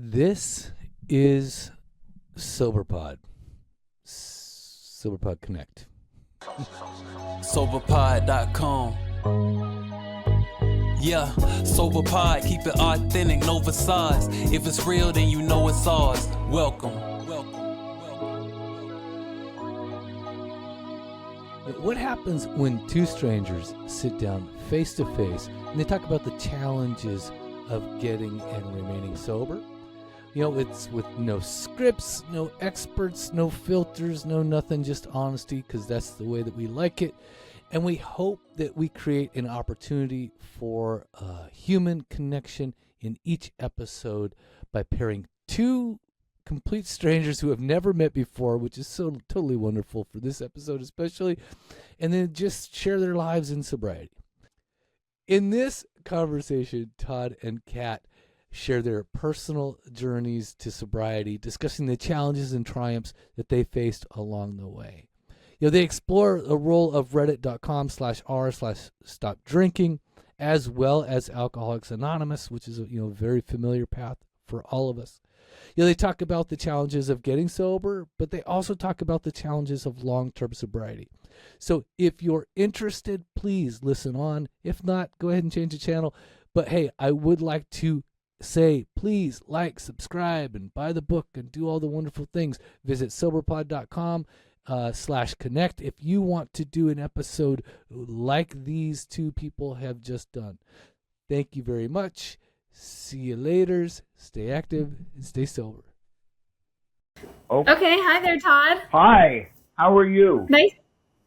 This is SoberPod. SoberPod Connect. SoberPod.com. Yeah, SoberPod, keep it authentic, no facades. If it's real, then you know it's ours. Welcome. What happens when two strangers sit down face to face and they talk about the challenges of getting and remaining sober? You know, it's with no scripts, no experts, no filters, no nothing, just honesty, because that's the way that we like it. And we hope that we create an opportunity for human connection in each episode by pairing two complete strangers who have never met before, which is so totally wonderful for this episode especially, and then just share their lives in sobriety. In this conversation, Todd and Cat share their personal journeys to sobriety, discussing the challenges and triumphs that they faced along the way. You know, they explore the role of reddit.com/r/stop drinking, as well as Alcoholics Anonymous, which is a very familiar path for all of us. You know, they talk about the challenges of getting sober, but they also talk about the challenges of long-term sobriety. So if you're interested, please listen on. If not, go ahead and change the channel. But hey, I would like to say, please like, subscribe, and buy the book and do all the wonderful things. Visit SoberPod.com/connect if you want to do an episode like these two people have just done. Thank you very much. See you later. Stay active and stay sober. Okay, hi there, Todd. Hi, how are you? Nice.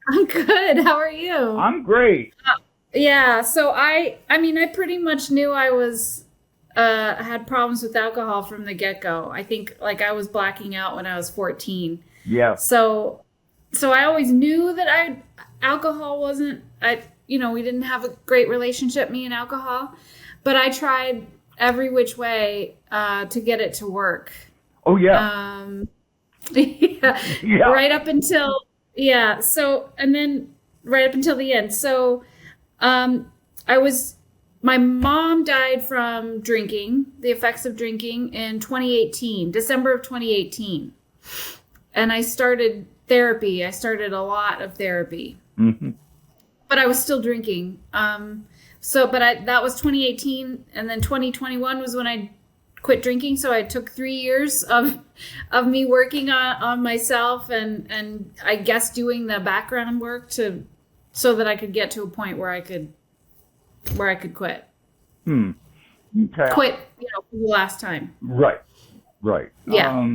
I'm good. How are you? I'm great. Yeah, so I pretty much knew I was had problems with alcohol from the get-go. I think I was blacking out when I was 14. Yeah. So I always knew that alcohol wasn't, we didn't have a great relationship, me and alcohol, but I tried every which way to get it to work. Oh, yeah. Yeah. Right up until, so, and then right up until the end. So my mom died from drinking, the effects of drinking in 2018, December of 2018. And I started therapy. I started a lot of therapy. Mm-hmm. But I was still drinking. That was 2018, and then 2021 was when I quit drinking. So I took 3 years of me working on myself and I guess doing the background work so that I could get to a point where I could quit. Okay. Quit, for the last time. Right. Yeah.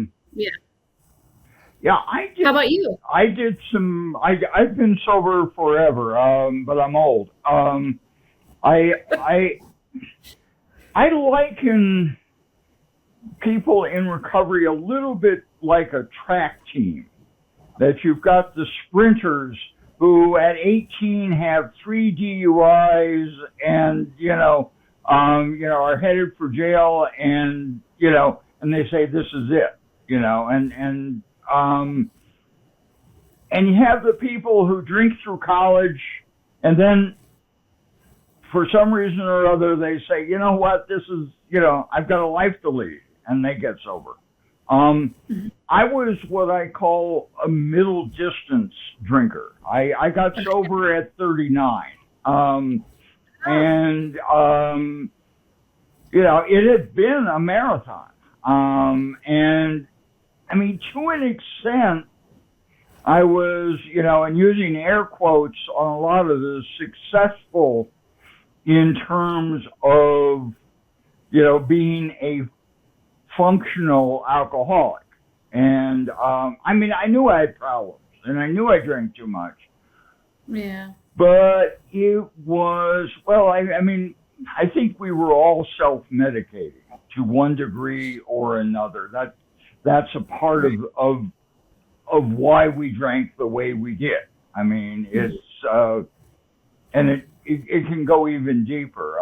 Yeah, How about you? I've been sober forever, but I'm old. I liken people in recovery a little bit like a track team. That you've got the sprinters who at 18 have 3 DUIs and are headed for jail, and and they say this is it, and you have the people who drink through college, and then for some reason or other they say, you know what, this is, I've got a life to lead, and they get sober. I was what I call a middle distance drinker. I got sober at 39. It had been a marathon. And I mean, to an extent, I was, and using air quotes on a lot of this, successful in terms of, being a functional alcoholic. And, I knew I had problems, and I knew I drank too much. Yeah. But it was, I think we were all self-medicating to one degree or another. That's a part of why we drank the way we did. I mean, it's, and it can go even deeper.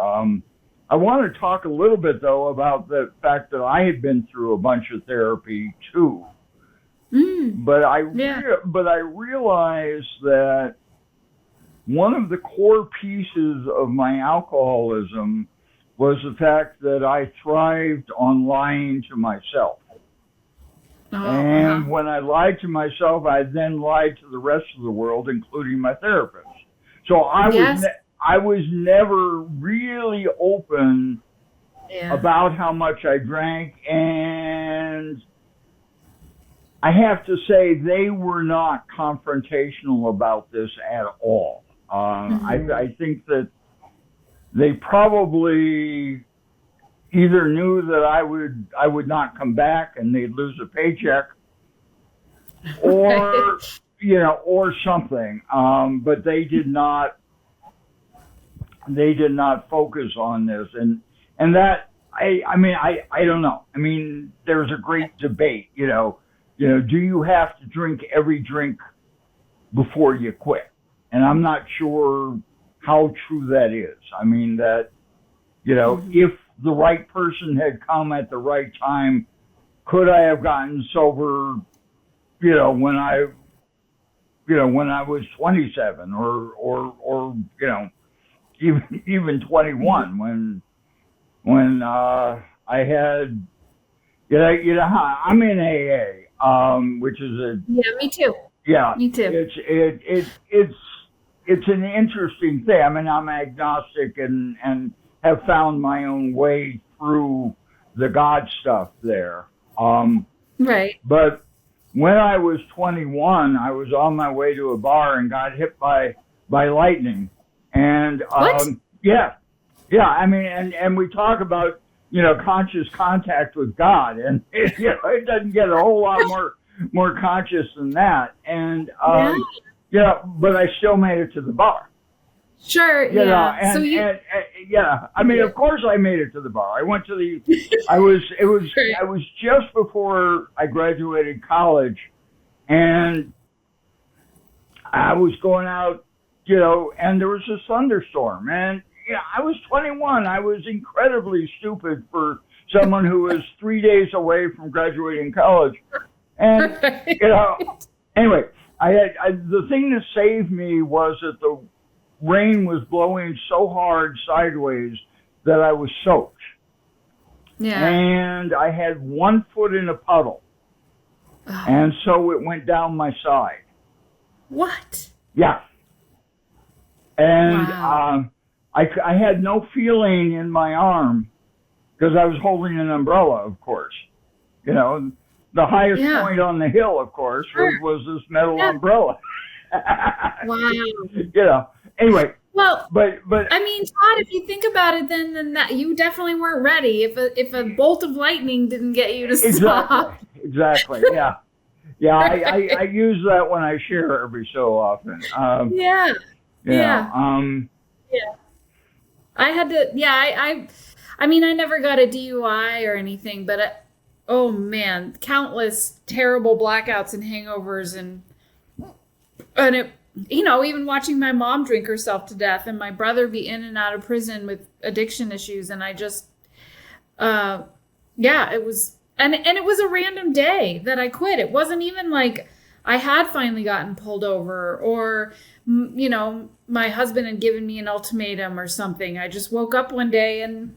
I want to talk a little bit, though, about the fact that I had been through a bunch of therapy, too. But I realized that one of the core pieces of my alcoholism was the fact that I thrived on lying to myself. And when I lied to myself, I then lied to the rest of the world, including my therapist. So I was never really open about how much I drank, and I have to say they were not confrontational about this at all. I think that they probably either knew that I would not come back and they'd lose a paycheck, or or something. But they did not focus on this, and that I mean I don't know. I mean, there's a great debate. Do you have to drink every drink before you quit? And I'm not sure how true that is. I mean that if the right person had come at the right time, could I have gotten sober, when I was 27 or even 21 when I had, I'm in AA, which is me too. Yeah, me too. It's an interesting thing. I mean, I'm agnostic and have found my own way through the God stuff there. Right. But when I was 21, I was on my way to a bar and got hit by lightning. And what? Yeah. I mean, and we talk about conscious contact with God, and it doesn't get a whole lot more conscious than that. And but I still made it to the bar. Sure. I mean, of course I made it to the bar. I went to I was just before I graduated college, and I was going out, and there was a thunderstorm, and I was 21. I was incredibly stupid for someone who was 3 days away from graduating college. And, anyway, the thing that saved me was that the rain was blowing so hard sideways that I was soaked. Yeah. And I had 1 foot in a puddle. Oh. And so it went down my side. What? Yeah. And I had no feeling in my arm because I was holding an umbrella, of course. The highest point on the hill, of course, was this metal umbrella. Wow. Anyway. Well, but I mean, Todd, if you think about it, then that you definitely weren't ready. If a bolt of lightning didn't get you to stop. Exactly. Yeah. Yeah. I use that when I share every so often. Yeah. Yeah. I had to. I mean, I never got a DUI or anything, but oh man, countless terrible blackouts and hangovers, and it. Even watching my mom drink herself to death and my brother be in and out of prison with addiction issues. And I just, it was, and it was a random day that I quit. It wasn't even like I had finally gotten pulled over or, my husband had given me an ultimatum or something. I just woke up one day and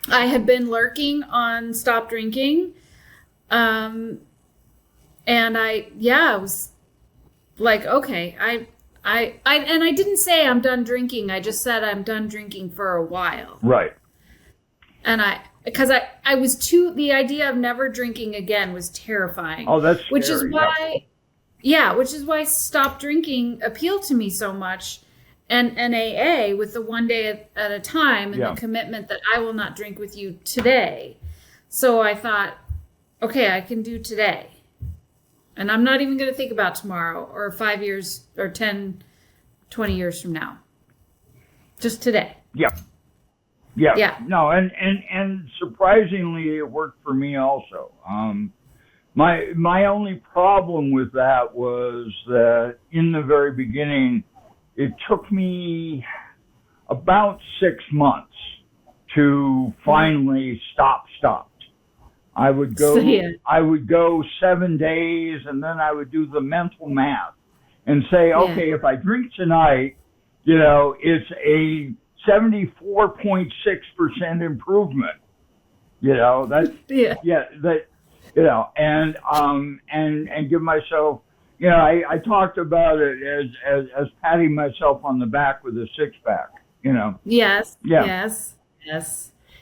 I had been lurking on stop drinking. And I was like, okay, and I didn't say I'm done drinking. I just said I'm done drinking for a while. Right. And because I was the idea of never drinking again was terrifying. Oh, that's scary. Which is why stop drinking appealed to me so much. And AA with the 1 day at a time and the commitment that I will not drink with you today. So I thought, okay, I can do today. And I'm not even going to think about tomorrow or 5 years or 10, 20 years from now. Just today. Yeah. No, and surprisingly, it worked for me also. My only problem with that was that in the very beginning, it took me about 6 months to finally stop. I would go 7 days, and then I would do the mental math and say, okay, if I drink tonight, it's a 74.6% improvement. That's that and give myself, I talked about it as patting myself on the back with a 6-pack. Yes.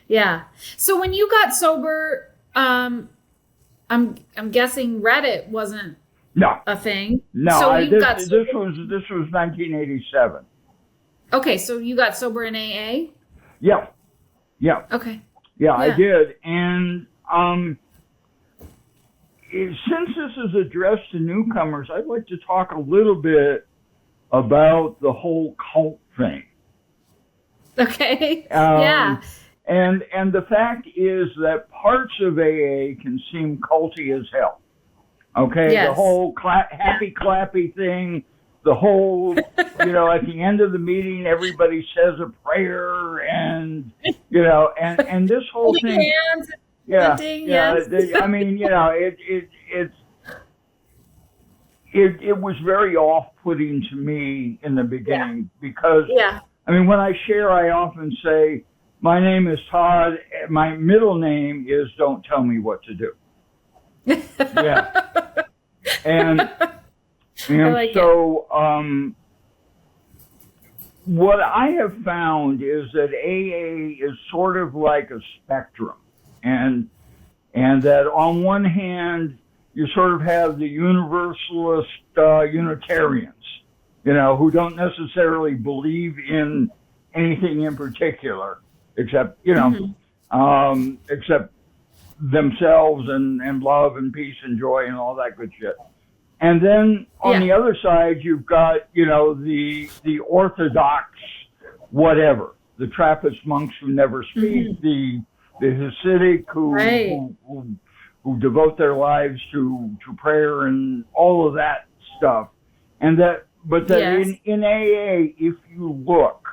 Yeah. So when you got sober, I'm guessing Reddit wasn't a thing. No, so this was 1987. Okay, so you got sober in AA? Yeah. Okay. Yeah, I did. And since this is addressed to newcomers, I'd like to talk a little bit about the whole cult thing. Okay. Yeah. And the fact is that parts of AA can seem culty as hell. Okay? Yes. The whole happy clappy thing, the whole, at the end of the meeting, everybody says a prayer and this whole thing. Hands. Yeah. Yes. I mean, it was very off-putting to me in the beginning because, I mean, when I share, I often say, my name is Todd. My middle name is Don't Tell Me What to Do. Yeah. And like what I have found is that AA is sort of like a spectrum. And that on one hand, you sort of have the universalist Unitarians, who don't necessarily believe in anything in particular, except, except themselves and love and peace and joy and all that good shit. And then on the other side, you've got, the Orthodox whatever, the Trappist monks who never speak, the Hasidic who devote their lives to prayer and all of that stuff. And but in AA, if you look,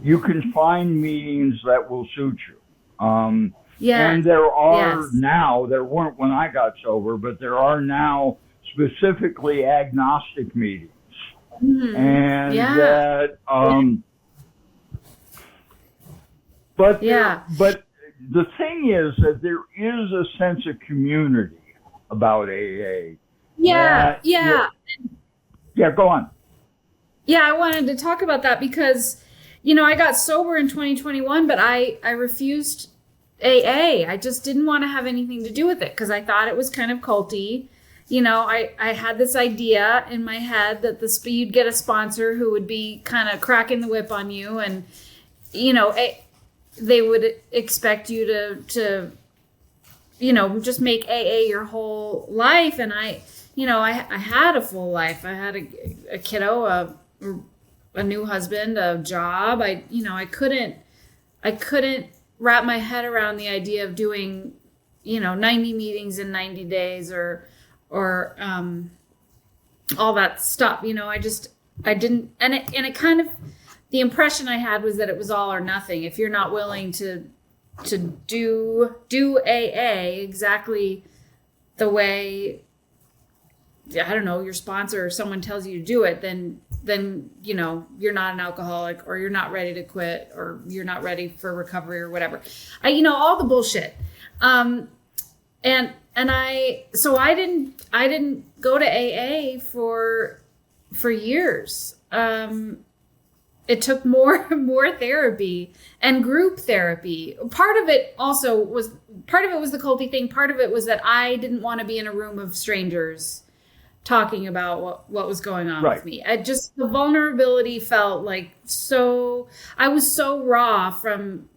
you can find meetings that will suit you. And there are now, there weren't when I got sober, but there are now specifically agnostic meetings. And that, but the thing is that there is a sense of community about AA. Yeah, go on. Yeah, I wanted to talk about that because, I got sober in 2021, but I refused AA. I just didn't want to have anything to do with it because I thought it was kind of culty. I had this idea in my head that you'd get a sponsor who would be kind of cracking the whip on you and, they would expect you to just make AA your whole life. And I had a full life. I had a kiddo, a new husband, a job. I couldn't wrap my head around the idea of doing, 90 meetings in 90 days or all that stuff. I didn't, and it kind of, the impression I had was that it was all or nothing. If you're not willing to do AA exactly the way, I don't know, your sponsor or someone tells you to do it, then you're not an alcoholic or you're not ready to quit or you're not ready for recovery or whatever. All the bullshit. So I didn't go to AA for years. It took more therapy and group therapy. Part of it was the culty thing. Part of it was that I didn't want to be in a room of strangers talking about what was going on with me. The vulnerability felt like I was so raw from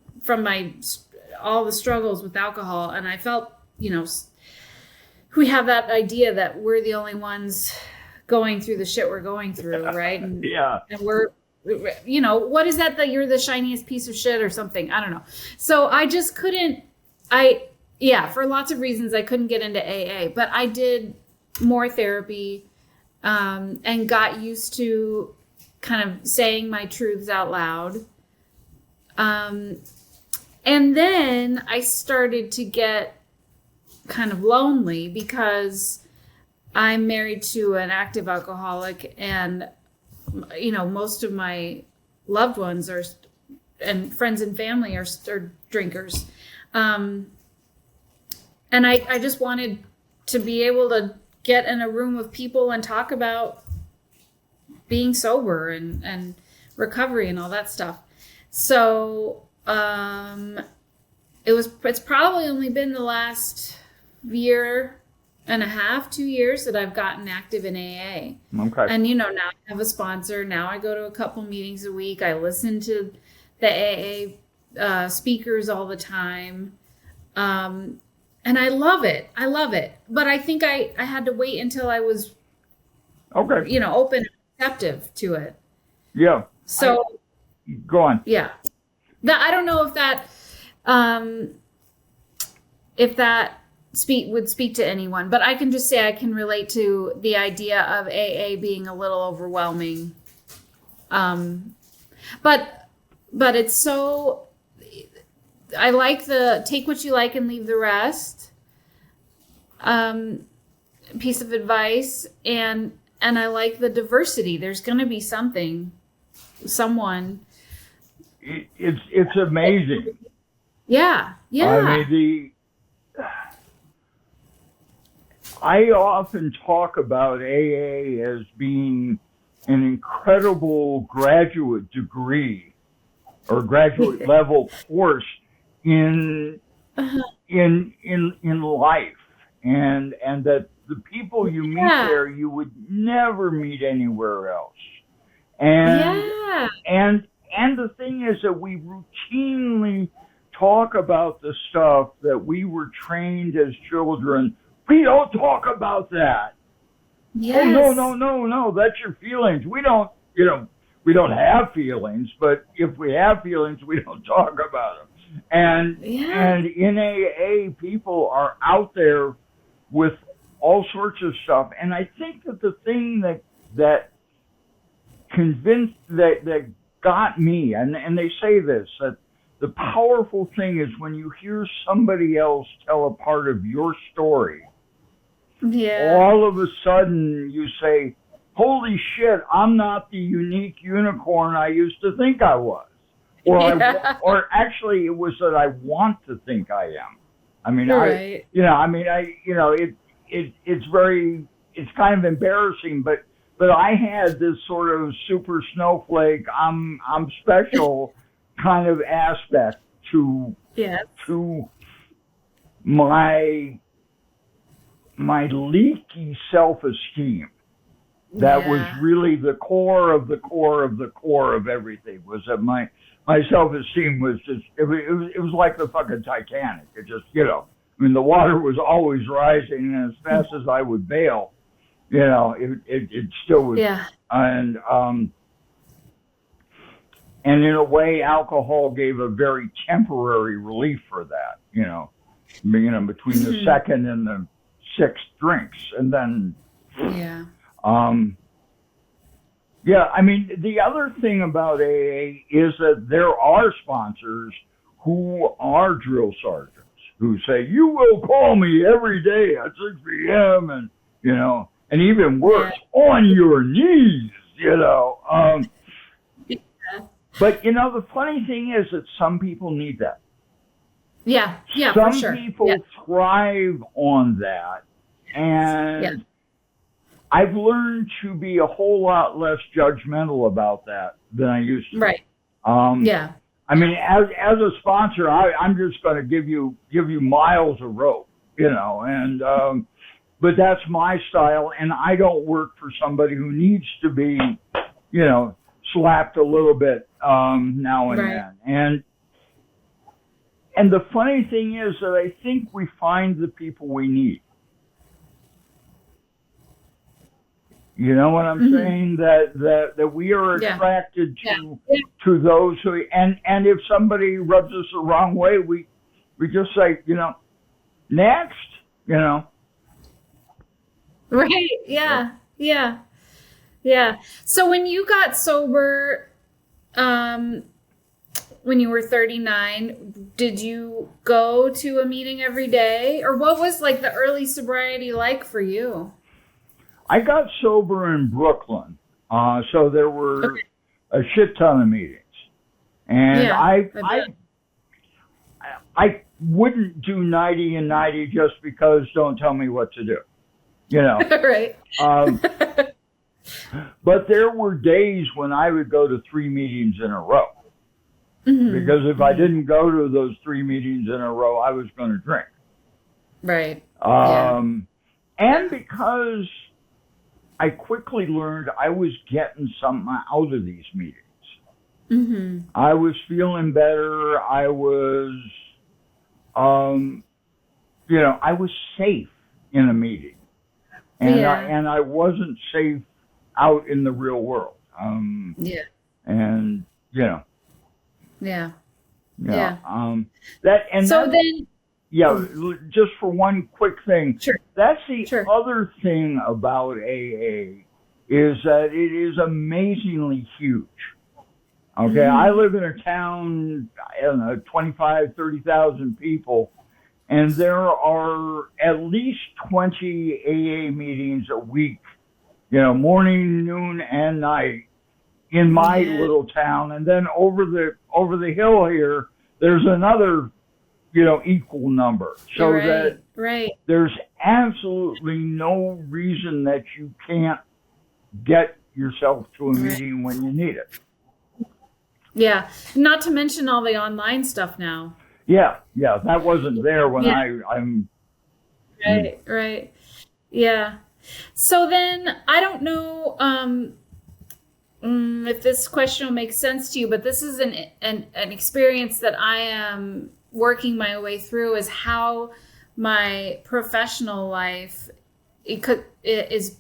all the struggles with alcohol. And I felt, we have that idea that we're the only ones going through the shit we're going through. Right. And, and we're, what is that you're the shiniest piece of shit or something? I don't know. So I just couldn't, for lots of reasons, I couldn't get into AA, but I did more therapy, and got used to kind of saying my truths out loud. And then I started to get kind of lonely because I'm married to an active alcoholic and most of my loved ones and friends and family are drinkers. And I just wanted to be able to get in a room with people and talk about being sober and recovery and all that stuff. So it's probably only been the last year and a half, 2 years that I've gotten active in AA. Okay. And, now I have a sponsor. Now I go to a couple meetings a week. I listen to the AA speakers all the time. And I love it. But I think I had to wait until I was, okay, open and receptive to it. Yeah. So go on. Yeah. I don't know if that would speak to anyone, but I can just say I can relate to the idea of AA being a little overwhelming. But it's so, I like the take what you like and leave the rest piece of advice, and I like the diversity. There's going to be someone. It's amazing. Yeah. I mean, I often talk about AA as being an incredible graduate degree or graduate level course in life, and that the people you meet there you would never meet anywhere else. And the thing is that we routinely talk about the stuff that we were trained as children. We don't talk about that. Yes. Oh, no. That's your feelings. We don't have feelings, but if we have feelings, we don't talk about them. And in AA, people are out there with all sorts of stuff. And I think that the thing that got me, and they say this, that the powerful thing is when you hear somebody else tell a part of your story, all of a sudden you say, holy shit, I'm not the unique unicorn I used to think I was. Or actually it was that I want to think I am. I mean, it's kind of embarrassing, but I had this sort of super snowflake, I'm special kind of aspect to my leaky self-esteem. That was really the core of the core of the core of everything, was that my self-esteem was just, it was like the fucking Titanic. It just, I mean, the water was always rising, and as fast as I would bail, it still was. Yeah. And in a way, alcohol gave a very temporary relief for that, between the second and the sixth drinks. And then, I mean, the other thing about AA is that there are sponsors who are drill sergeants who say, you will call me every day at 6 p.m. and, and even worse, on your knees, But, the funny thing is that some people need that. Yeah, some for sure. People thrive on that. And I've learned to be a whole lot less judgmental about that than I used to. Right. I mean, as a sponsor, I'm just going to give you miles of rope, and but that's my style, and I don't work for somebody who needs to be, slapped a little bit now and then. And the funny thing is that I think we find the people we need. You know what I'm saying? That we are attracted to those who, and if somebody rubs us the wrong way, we just say, next, Right. Yeah. So when you got sober, when you were 39, did you go to a meeting every day, or what was like the early sobriety like for you? I got sober in Brooklyn. So there were a shit ton of meetings. And Yeah, I wouldn't do 90 and 90 just because don't tell me what to do, you know. Right. But there were days when I would go to 3 meetings in a row. Because if I didn't go to those 3 meetings in a row, I was going to drink. Right. And because I quickly learned I was getting something out of these meetings. I was feeling better. I was, you know, I was safe in a meeting. And, I wasn't safe out in the real world. And, you know. Just for one quick thing, that's the other thing about AA is that it is amazingly huge. Okay, I live in a town, I don't know, 25, 30,000 people, and there are at least 20 AA meetings a week, you know, morning, noon, and night in my little town. And then over the hill here, there's another, you know, equal number. So that there's absolutely no reason that you can't get yourself to a meeting when you need it. Yeah, not to mention all the online stuff now. Yeah, that wasn't there when I'm. Right. Yeah. So then, I don't know if this question will make sense to you, but this is an experience that I am working my way through, is how my professional life is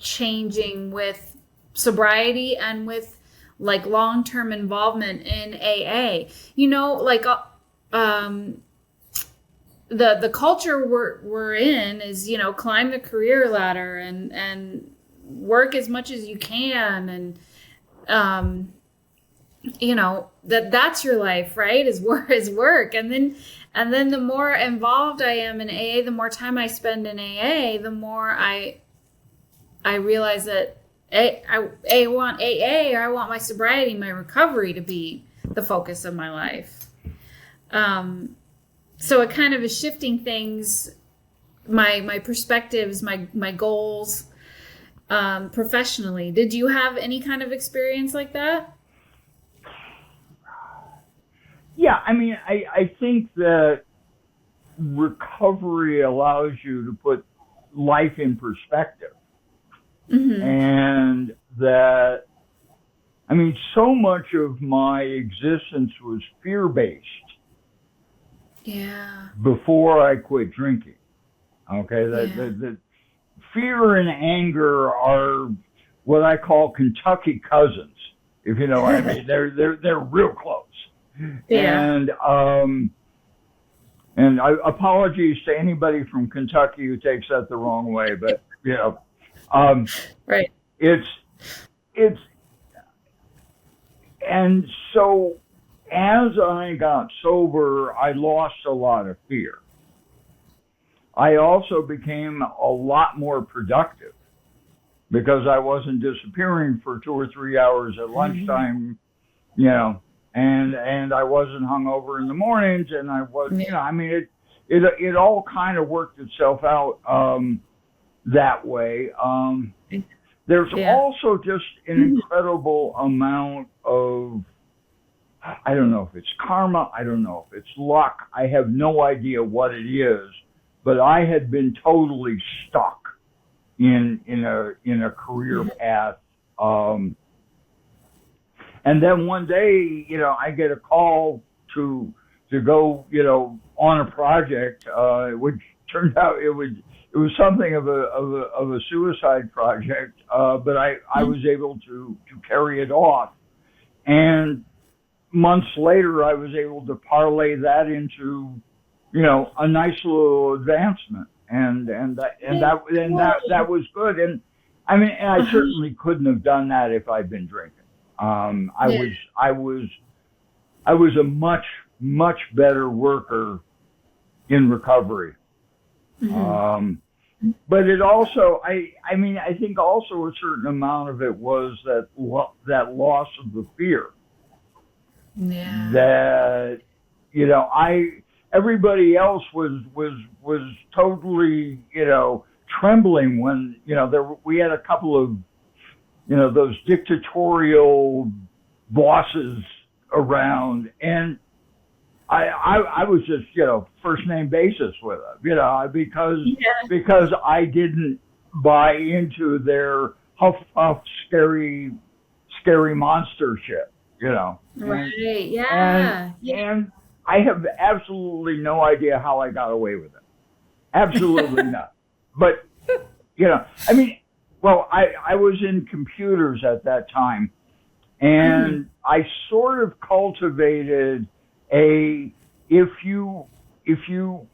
changing with sobriety and with like long-term involvement in AA. You know, like the culture we're in is, you know, climb the career ladder and work as much as you can, and you know, that's your life, right? Is work. And then the more involved I am in AA, the more time I spend in AA, the more I realize that I want AA, or I want my sobriety, my recovery to be the focus of my life. So it kind of is shifting things, my perspectives, my goals, professionally. Did you have any kind of experience like that? Yeah, I mean, I think that recovery allows you to put life in perspective. And that, I mean, so much of my existence was fear-based. Yeah. Before I quit drinking. Okay, the fear and anger are what I call Kentucky cousins, if you know what I mean. They're real close. And apologies to anybody from Kentucky who takes that the wrong way, but you know, right. It's and so as I got sober, I lost a lot of fear. I also became a lot more productive because I wasn't disappearing for 2 or 3 hours at lunchtime, you know, and I wasn't hungover in the mornings, and I was, you know, I mean, it all kind of worked itself out that way. There's also just an incredible amount of, I don't know if it's karma, I don't know if it's luck, I have no idea what it is, but I had been totally stuck in a career path. And then one day, you know, I get a call to go, you know, on a project, which turned out it was something of a suicide project, but I was able to carry it off. And months later, I was able to parlay that into, you know, a nice little advancement, and that was good. And I mean, I certainly couldn't have done that if I'd been drinking. I was a much better worker in recovery. but it also, I mean, I think also a certain amount of it was that loss of the fear. Yeah. That, you know, everybody else was totally, you know, trembling when, you know, we had a couple of, you know, those dictatorial bosses around, and I was just, you know, first name basis with them, you know, because I didn't buy into their huff scary monster shit, you know. Right. Yeah. And I have absolutely no idea how I got away with it. Absolutely not. But, you know, I mean, well, I was in computers at that time, and I sort of cultivated if you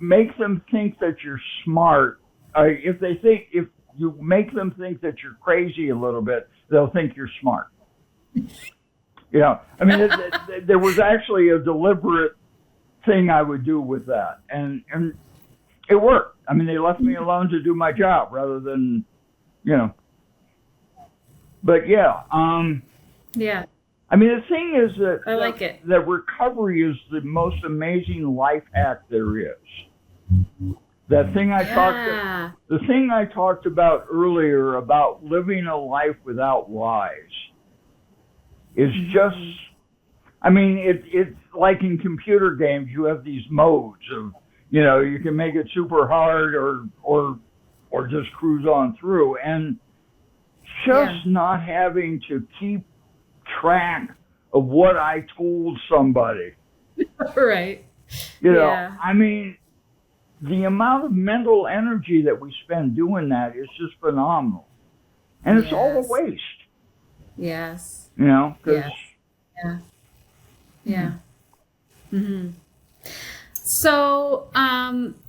make them think that you're smart, if you make them think that you're crazy a little bit, they'll think you're smart. You know, I mean, there was actually a deliberate thing I would do with that, and it worked. I mean, they left me alone to do my job rather than, you know. But yeah, yeah. I mean, the thing is that I like it. That recovery is the most amazing life hack there is. That thing the thing I talked about earlier about living a life without lies is just, I mean, it's like in computer games, you have these modes of, you know, you can make it super hard or just cruise on through, and just not having to keep track of what I told somebody. Right. You know, I mean, the amount of mental energy that we spend doing that is just phenomenal. And it's all a waste. Yes. You know, because... Yeah. Mm-hmm. So,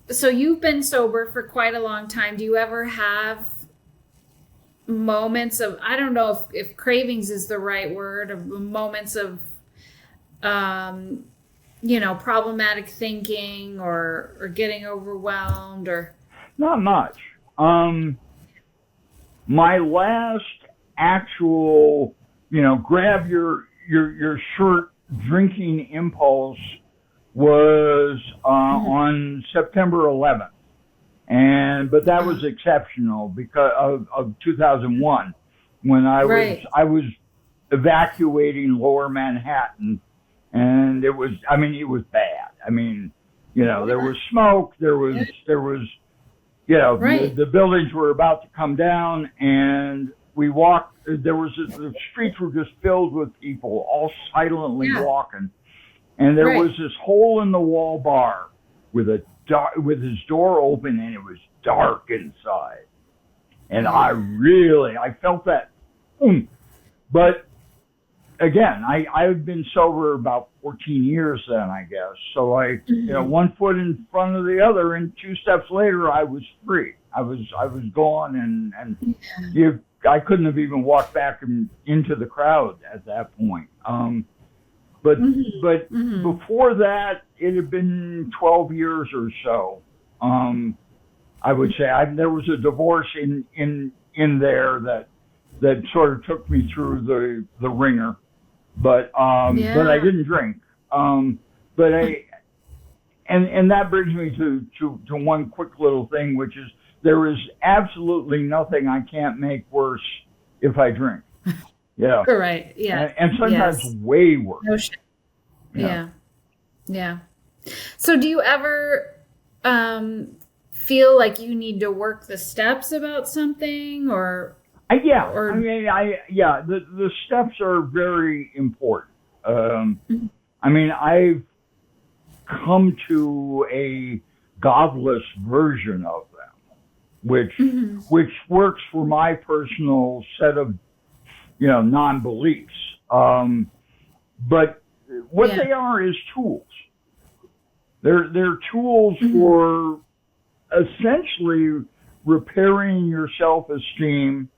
so you've been sober for quite a long time. Do you ever have moments of, I don't know if cravings is the right word, or moments of, you know, problematic thinking or getting overwhelmed or? Not much. My last actual, you know, grab your shirt drinking impulse was on September 11th. But that was exceptional because of 2001 when I was evacuating Lower Manhattan, and it was bad. I mean, you know, there was smoke, there was you know, the buildings were about to come down, and we walked, the streets were just filled with people all silently walking, and there was this hole in the wall bar with his door open, and it was dark inside. And I felt that. But again, I had been sober about 14 years then, I guess. So you know, one foot in front of the other, and 2 steps later, I was free. I was gone, and I couldn't have even walked back into the crowd at that point. But before that, it had been 12 years or so. I would say there was a divorce in there that sort of took me through the ringer, but I didn't drink. But and that brings me to one quick little thing, which is there is absolutely nothing I can't make worse if I drink. Yeah. Right. Yeah. And sometimes way worse. No shit. Yeah. So do you ever feel like you need to work the steps about something or? I mean, the steps are very important. I mean, I've come to a godless version of them, which works for my personal set of, you know, non-beliefs. But what they are is tools. They're tools for essentially repairing your self-esteem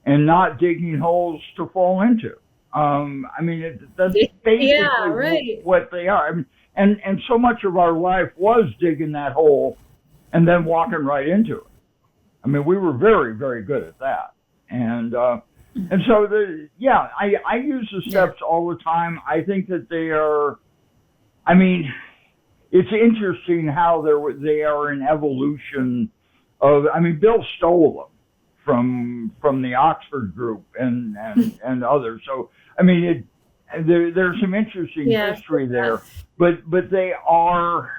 and not digging holes to fall into. I mean, that's basically what they are. I mean, and so much of our life was digging that hole and then walking right into it. I mean, we were very, very good at that. And so I use the steps all the time. I think that they are, I mean, it's interesting how they are an evolution of, I mean, Bill stole them from the Oxford group and others. So, I mean, there's some interesting history there, but they are,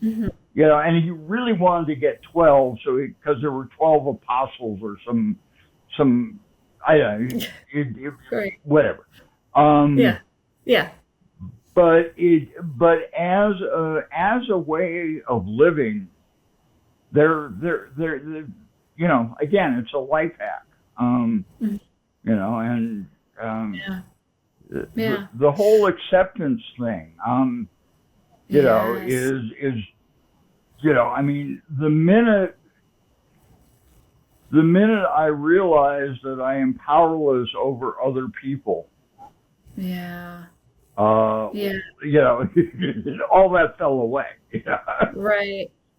you know, and he really wanted to get 12, because there were 12 apostles or some I don't know, whatever. But as a way of living, they're you know, again, it's a life hack. You know, and the whole acceptance thing, you know, is you know, I mean, the minute I realize that I am powerless over other people, you know, all that fell away.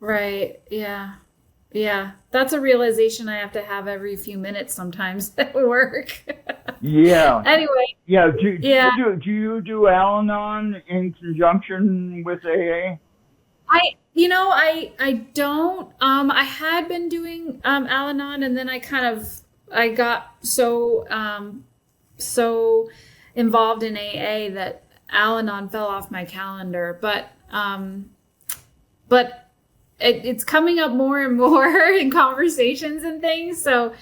Right. Yeah. That's a realization I have to have every few minutes sometimes at work. Anyway. Yeah. Do you do Al-Anon in conjunction with AA? I don't. I had been doing Al-Anon, and then I got so involved in AA that Al-Anon fell off my calendar. But it's coming up more and more in conversations and things. So,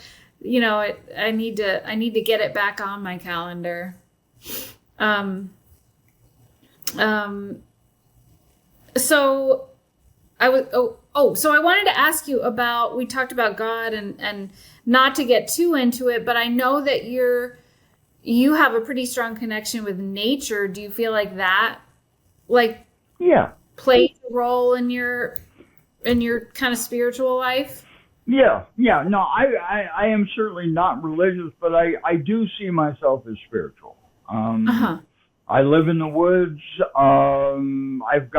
you know, I need to get it back on my calendar. So so I wanted to ask you about, we talked about God and not to get too into it, but I know that you have a pretty strong connection with nature. Do you feel like that plays a role in your kind of spiritual life? Yeah. No, I am certainly not religious, but I do see myself as spiritual. I live in the woods. I've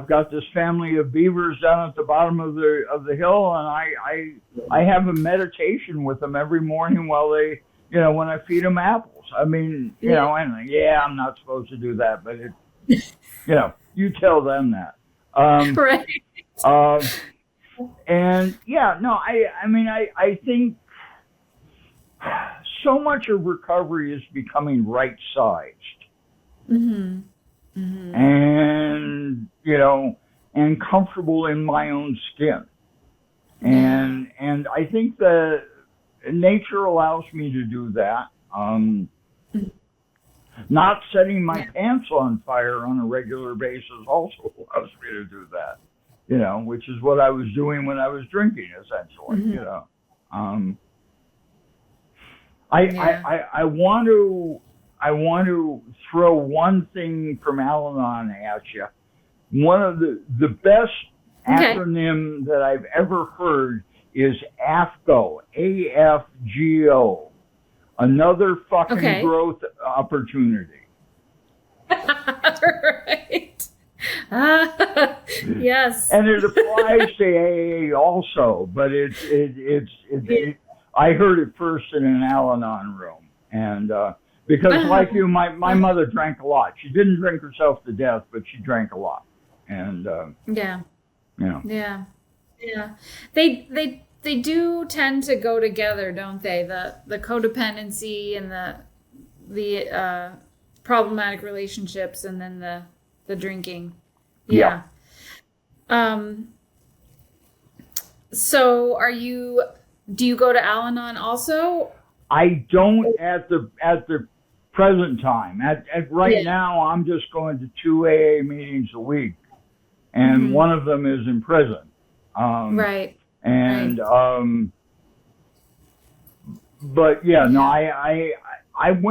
got this family of beavers down at the bottom of the hill, and I have a meditation with them every morning while they, you know, when I feed them apples. I mean, you know, and I'm not supposed to do that, but you know, you tell them that. Right. And I think so much of recovery is becoming right-sized. And, you know, and comfortable in my own skin. And I think that nature allows me to do that. Not setting my pants on fire on a regular basis also allows me to do that, you know, which is what I was doing when I was drinking, essentially, you know. I want to throw one thing from Al-Anon at you. One of the best acronym that I've ever heard is AFGO, AFGO, another fucking growth opportunity. Right. Yes. And it applies to AA also, but I heard it first in an Al-Anon room, and because like you, my mother drank a lot. She didn't drink herself to death, but she drank a lot. And you know. Yeah. They do tend to go together, don't they? The codependency and the problematic relationships, and then the drinking. Yeah. So do you go to Al-Anon also? I don't at the present time. Right now, I'm just going to 2 AA meetings a week, and one of them is in prison. Right. And but yeah, no, I've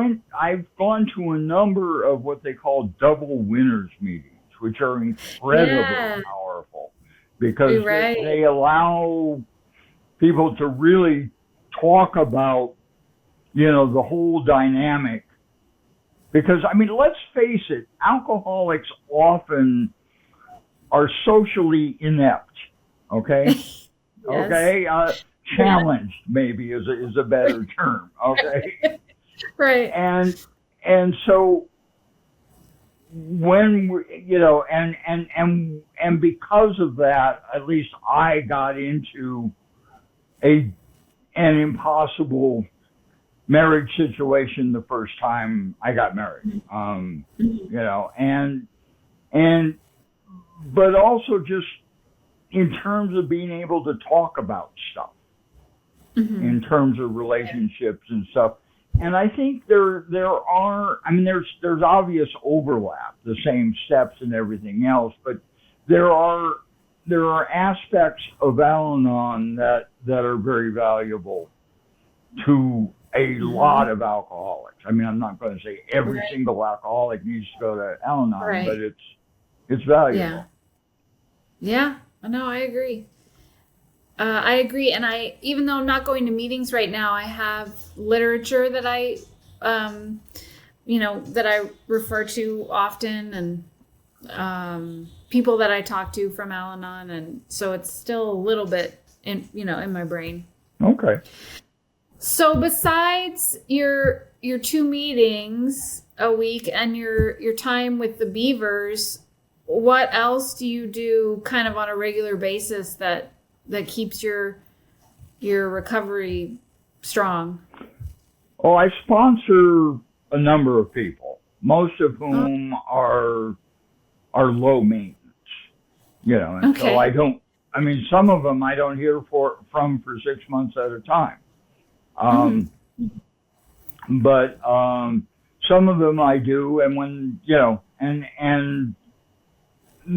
gone to a number of what they call double winners meetings, which are incredibly powerful because they allow people to really talk about, you know, the whole dynamic. Because, I mean, let's face it, alcoholics often are socially inept, okay? Okay, challenged maybe is a better term. Okay, Right. and so when we, and because of that, at least I got into an impossible marriage situation the first time I got married. But also just in terms of being able to talk about stuff, in terms of relationships and stuff. And I think there's obvious overlap, the same steps and everything else, but there are aspects of Al-Anon that are very valuable to a lot of alcoholics. I mean, I'm not going to say every single alcoholic needs to go to Al-Anon, but it's valuable. Yeah. No, I agree. I agree. And even though I'm not going to meetings right now, I have literature that I refer to often, and people that I talk to from Al-Anon. And so it's still a little bit in my brain. Okay. So besides your 2 meetings a week and your time with the Beavers, what else do you do kind of on a regular basis that keeps your recovery strong? Oh, I sponsor a number of people, most of whom are low maintenance, and so some of them I don't hear from for 6 months at a time. But some of them I do, and when, and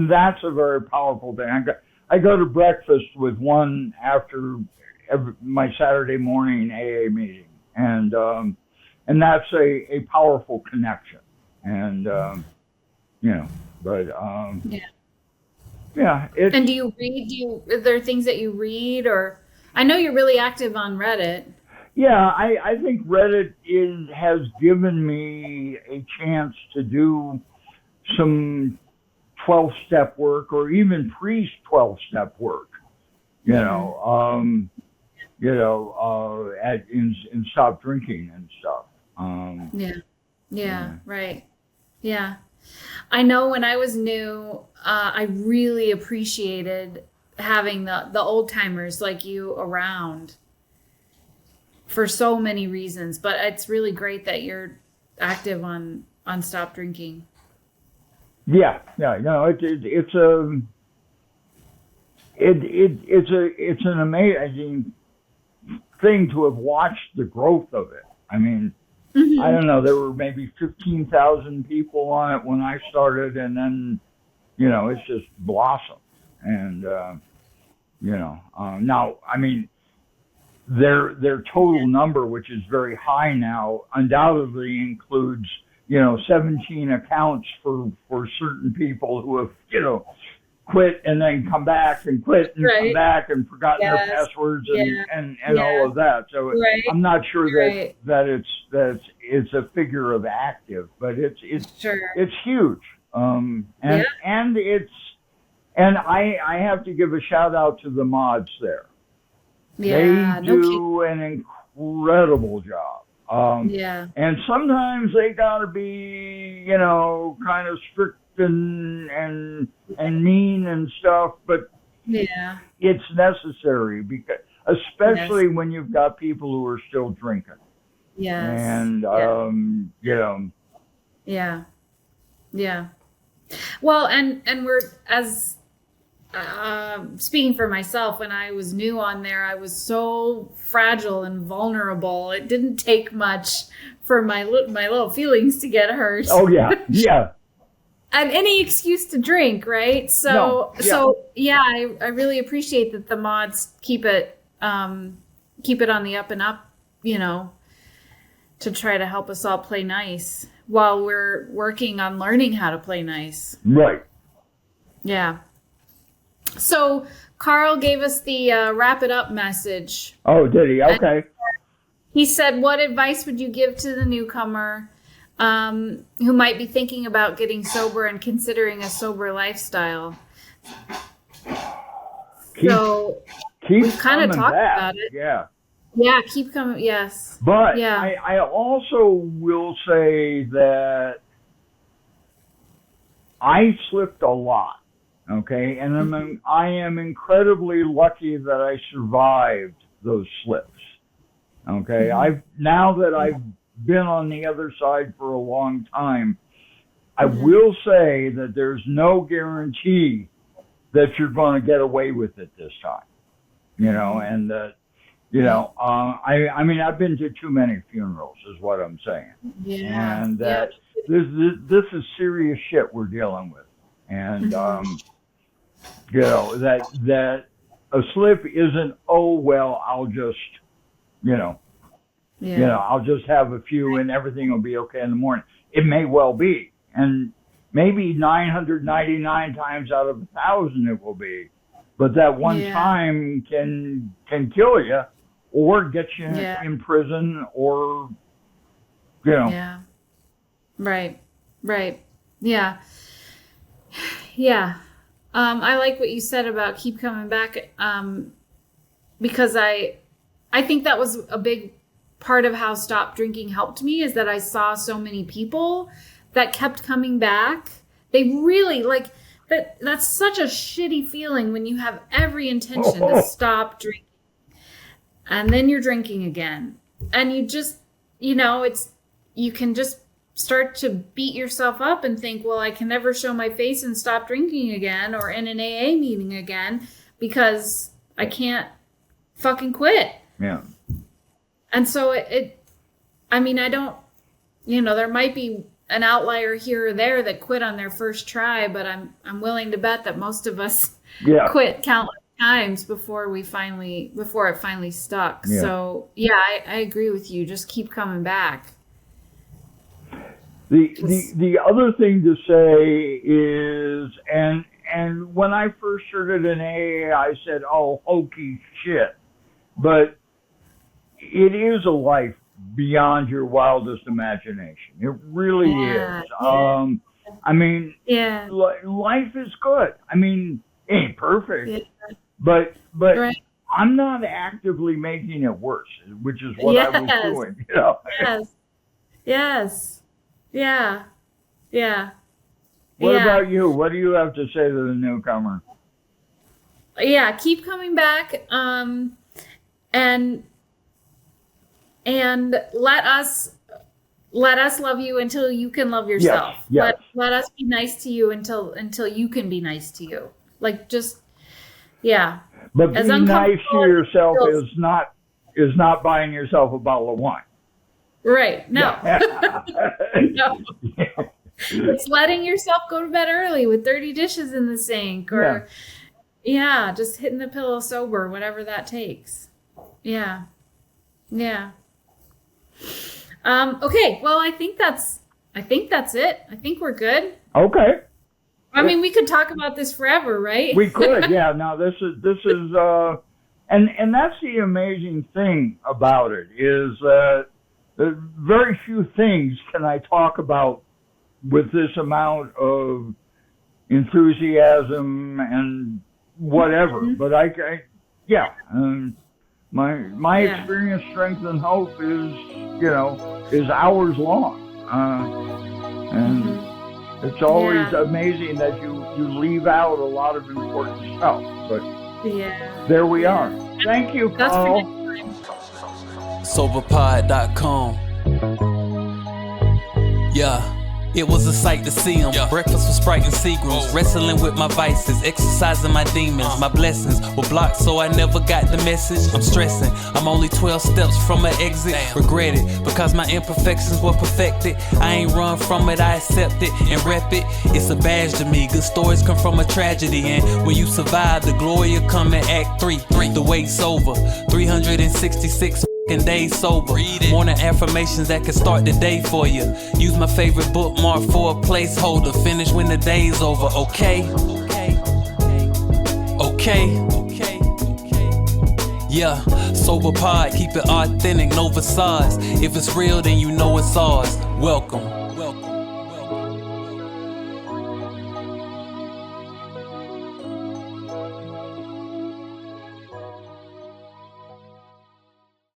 that's a very powerful thing. I go to breakfast with one after my Saturday morning AA meeting, and that's a powerful connection. And yeah. And do you read? Are there things that you read, or I know you're really active on Reddit. Yeah, I think Reddit has given me a chance to do some 12-step work, or even pre-12-step work, in stop drinking and stuff. Right. Yeah. I know when I was new, I really appreciated having the old timers like you around for so many reasons, but it's really great that you're active on stop drinking. Yeah, it's an amazing thing to have watched the growth of it. I mean, I don't know, there were maybe 15,000 people on it when I started, and then, it's just blossomed. And, now, I mean, their total number, which is very high now, undoubtedly includes, 17 accounts for certain people who have, quit and then come back and quit and come back and forgotten their passwords and all of that. So I'm not sure that it's a figure of active, but it's huge. And I have to give a shout out to the mods there. They do an incredible job. And sometimes they gotta be, kind of strict and mean and stuff, but it's necessary, because especially when you've got people who are still drinking. And Well, and we're, as speaking for myself, when I was new on there, I was so fragile and vulnerable. It didn't take much for my little feelings to get hurt. Oh yeah. And any excuse to drink, right? So I really appreciate that the mods keep it on the up and up, to try to help us all play nice while we're working on learning how to play nice. Right. Yeah. So Carl gave us the wrap it up message. Oh, did he? Okay. He said, what advice would you give to the newcomer who might be thinking about getting sober and considering a sober lifestyle? Keep we've kind of coming talked back. about it. Yeah. Yeah, keep coming. Yes. But Yeah. I also will say that I slipped a lot. Okay, and I am incredibly lucky that I survived those slips. Okay, now that I've been on the other side for a long time, I will say that there's no guarantee that you're going to get away with it this time. You know, and I mean, I've been to too many funerals, is what I'm saying. Yeah. And that this is serious shit we're dealing with, and you know, that a slip isn't, oh, well, I'll just, I'll just have a few and everything will be okay in the morning. It may well be. And maybe 999 times out of 1,000 it will be. But that one time can kill you or get you in prison or, Yeah. Right. Yeah. Yeah. I like what you said about keep coming back, because I think that was a big part of how Stop Drinking helped me, is that I saw so many people that kept coming back. They really that's such a shitty feeling when you have every intention to stop drinking and then you're drinking again, and you just, you can just start to beat yourself up and think, well, I can never show my face and stop drinking again or in an AA meeting again because I can't fucking quit. Yeah. And so I don't, there might be an outlier here or there that quit on their first try, but I'm willing to bet that most of us quit countless times before it finally stuck. Yeah. So yeah, I agree with you. Just keep coming back. The other thing to say is, and when I first started in AA, I said, oh, hokey shit. But it is a life beyond your wildest imagination. It really is. I mean, life is good. I mean, it ain't perfect, but right. I'm not actively making it worse, which is what I was doing. Yes. Yeah. What about you? What do you have to say to the newcomer? Yeah, keep coming back, and let us love you until you can love yourself. Yes. Let us be nice to you until you can be nice to you. But being nice to yourself is not buying yourself a bottle of wine. Right. No. No. It's letting yourself go to bed early with dirty dishes in the sink, or just hitting the pillow sober, whatever that takes. Yeah. Okay. Well, I think that's it. I think we're good. Okay. I mean, we could talk about this forever, right? We could. Yeah. Now this is and that's the amazing thing about it, is that very few things can I talk about with this amount of enthusiasm and whatever. But my experience, strength, and hope is hours long, and it's always amazing that you leave out a lot of important stuff. But there we are. Thank you, Carl. SoberPod.com. Yeah. It was a sight to see him. Breakfast with Sprite and Seagrams. Wrestling with my vices, exercising my demons. My blessings were blocked, so I never got the message. I'm stressing, I'm only 12 steps from an exit. Regret it, because my imperfections were perfected. I ain't run from it, I accept it and rep it. It's a badge to me, good stories come from a tragedy. And when you survive, the glory will come in Act 3. The wait's over, 366 days sober. Morning affirmations that can start the day for you. Use my favorite bookmark for a placeholder. Finish when the day's over. Okay. Yeah, SoberPod, keep it authentic, no facades. If it's real, then you know it's ours. Welcome.